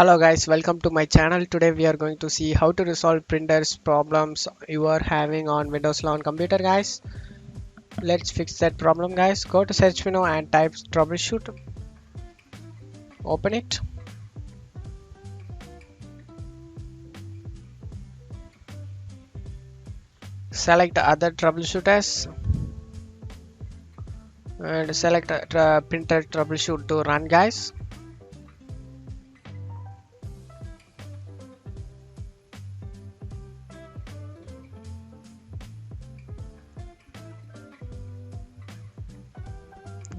Hello guys, welcome to my channel. Today we are going to see how to resolve printers problems you are having on Windows 11 computer guys. Let's fix that problem guys. Go to search menu and type troubleshoot. Open it. Select other troubleshooters and select printer troubleshoot to run guys.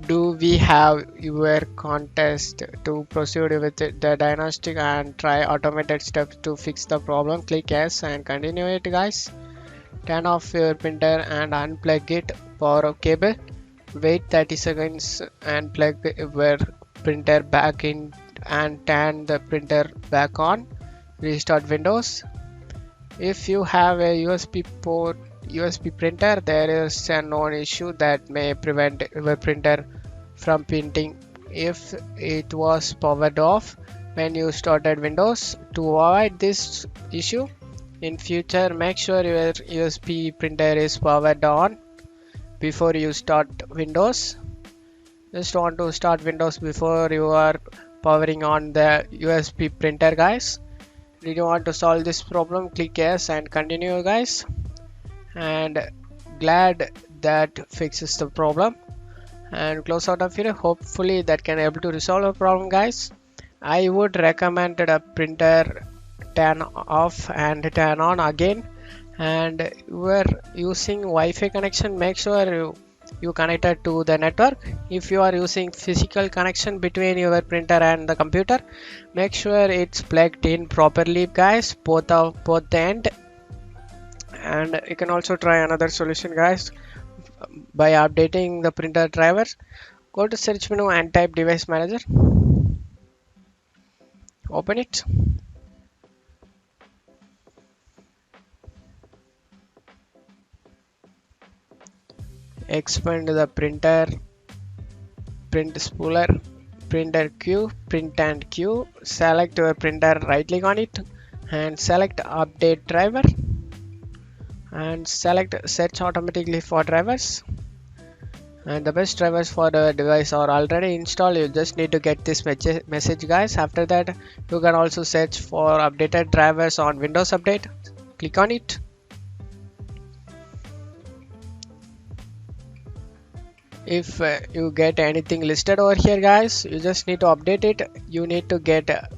Do we have your contest to proceed with the diagnostic and try automated steps to fix the problem? Click yes and continue it guys. Turn off your printer and unplug it. Power off cable. Wait 30 seconds and plug your printer back in and turn the printer back on. Restart Windows. If you have a USB printer, there is a known issue that may prevent your printer from printing if it was powered off when you started Windows. To avoid this issue in future, make sure your USB printer is powered on before you start Windows. Just want to start Windows before you are powering on the USB printer guys. Did you want to solve this problem? Click yes and continue guys. And glad that fixes the problem and close out of here. Hopefully that can able to resolve the problem guys. I would recommend the printer turn off and turn on again, and you are using Wi-Fi connection, make sure you connected to the network. If you are using physical connection between your printer and the computer, make sure it's plugged in properly guys, both the end. And you can also try another solution guys by updating the printer drivers. Go to search menu and type device manager. Open it. Expand the printer, print spooler, printer queue, print and queue. Select your printer, right click on it and select update driver and select search automatically for drivers. And the best drivers for the device are already installed. You just need to get this message guys. After that you can also search for updated drivers on Windows Update. Click on it. If you get anything listed over here guys, you just need to update it. You need to get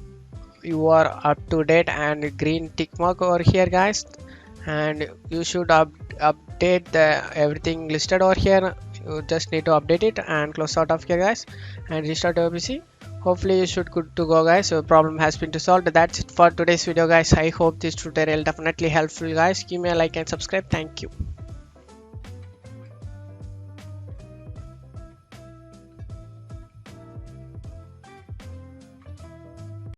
you are up to date and green tick mark over here guys, and you should update everything listed over here. You just need to update it and close out of here guys and restart your PC. Hopefully you should good to go guys. Your problem has been resolved. That's it for today's video guys. I hope this tutorial definitely helpful guys. Give me a like and subscribe. Thank you.